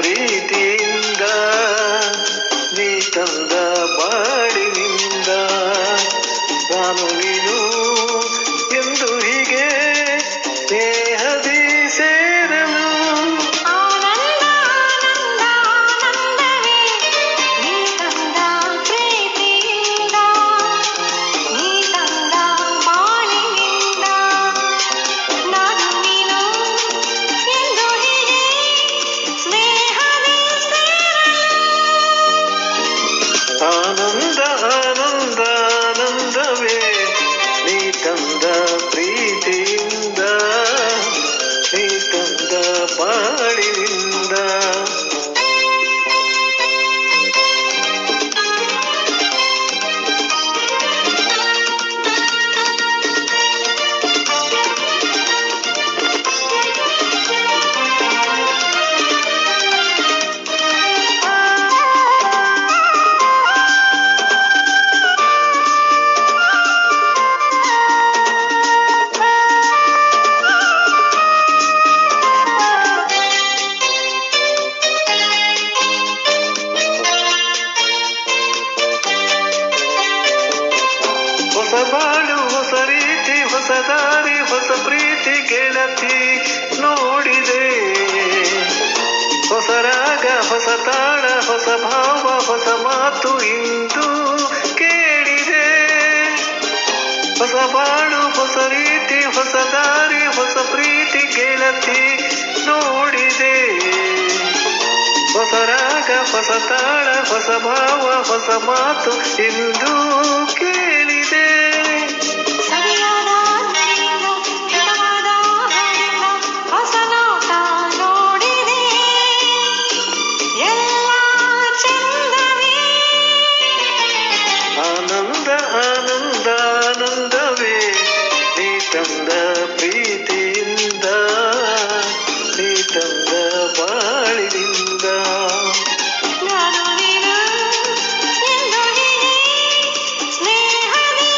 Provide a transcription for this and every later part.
ಪ್ರೀತಿಯಿಂದ ನೀ ತಂದ ಬಾಡಿನಿಂದ ನಾನು ನೀನು ಎಂದು ಹೀಗೆ ಸ್ನೇಹದಿ ಸೇರಲು ಆನಂದ ಆನಂದ ಆನಂದವೇ ನೀ ತಂದ ಪ್ರೀತಿಯಿಂದ ನೀ ತಂದ ಬಾಳಿನಿಂದ ನಾನು ನೀನು ಎಂದು ಹೀಗೆ ಸ್ನೇಹದಿ ಆನಂದ ಆನಂದ ಆನಂದವೇ ನೀ ತಂದ ಪ್ರೀತಿಯಿಂದ ನೀ ತಂದ ಬಾಳಿನಿಂದ ಹೊಸ ಬಾಳು ಹೊಸ ರೀತಿ ಹೊಸ ದಾರಿ ಹೊಸ ಪ್ರೀತಿ ಗೆಳತಿ ನೋಡಿದೆ ಹೊಸ ರಾಗ ಹೊಸ ತಾಳ ಹೊಸ ಭಾವ ಹೊಸ ಮಾತು ಇಂದು ಕೇಳಿದೆ ಹೊಸ ಬಾಳು ಹೊಸ ರೀತಿ ಹೊಸ ದಾರಿ ಹೊಸ ಪ್ರೀತಿ ಗೆಳತಿ ನೋಡಿದೆ ಹೊಸ ರಾಗ ಹೊಸ ತಾಳ ಹೊಸ ಭಾವ ಹೊಸ ಮಾತು ಇಂದು ಕೇಳಿದೆ ಸರಿಯಾದ ನುಡಿಯಿಂದ ಹಿತವಾದ ಹಾಡಿಂದ ಹೊಸ ನೋಟ ನೋಡಿದೆ ಎಲ್ಲ ಚಂದವೇ ಆನಂದ ಆನಂದ ಆನಂದವೇ ನೀ ತಂದ ಪ್ರೀತಿಯಿಂದ ನೀ ತಂದ ಬಾಳಿನಿಂದ ನಾನು ನೀನು ಎಂದು ಹೀಗೆ ಸ್ನೇಹದಿ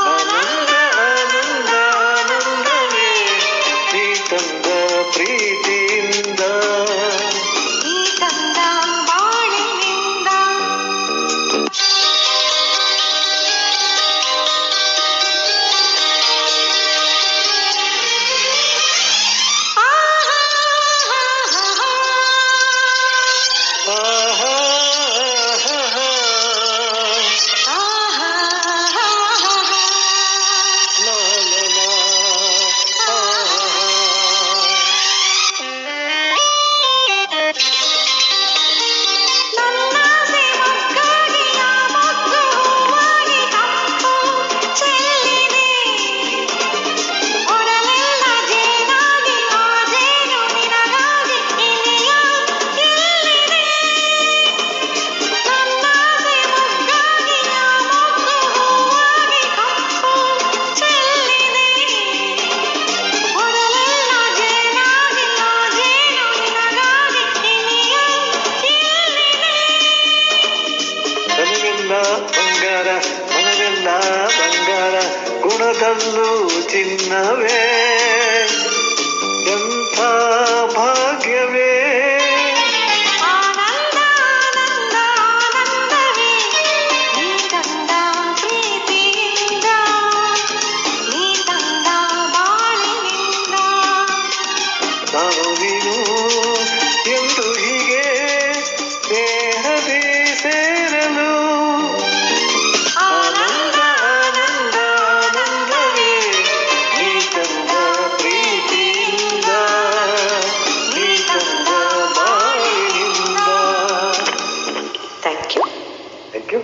ಆನಂದ ಆನಂದ ಆನಂದವೇ ನೀ ತಂದ ಪ್ರೀತಿಯಿಂದ ನೀ ತಂದ ಬಾಳಿನಿಂದ ಆಹಾ ಲಾ ಲಾ ಲಾ ನನ್ನಾಸೆ ಮಗ್ಗಾಗಿ ಆ ಮೊಗ್ಗು ಹೂವಾಗಿ ತಂಪು ಚೆಲ್ಲಿದೆ ಒಡಲೆಲ್ಲ ಜೇನಾಗಿ ಆ ಜೇನು ನಿನಗಾಗಿ ಇನಿಯ ಎಲ್ಲಿದೆ ನನ್ನಾಸೆ ಮಗ್ಗಾಗಿ ಆ ಮೊಗ್ಗು ಹೂವಾಗಿ ತಂಪು ಚೆಲ್ಲಿದೆ ಒಡಲೆಲ್ಲ ಜೇನಾಗಿ ಆ ಜೇನು ನಿನಗಾಗಿ ಇನಿಯ ಎಲ್ಲಿದೆ ತನವೆಲ್ಲ ಬಂಗಾರ ಮನವೆಲ್ಲ ಬಂಗಾರ ಗುಣದಲ್ಲೂ ಚಿನ್ನವೇ ಎಂಥ ಭಾಗ್ಯವೇ ಆನಂದ ಆನಂದ ಆನಂದವೇ ನೀ ತಂದ ಪ್ರೀತಿಯಿಂದ ನೀ ತಂದ ಬಾಳಿನಿಂದ ನಾನು ನೀನು ಎಂದು ಹೀಗೆ ದೇಹದಿ ಸೇರಲು ಆನಂದ ಆನಂದ ಆನಂದವೇ ನೀ ತಂದ ಪ್ರೀತಿಯಿಂದ ನೀ ತಂದ ಬಾಳಿನಿಂದ ಥ್ಯಾಂಕ್ ಯು ಥ್ಯಾಂಕ್ ಯು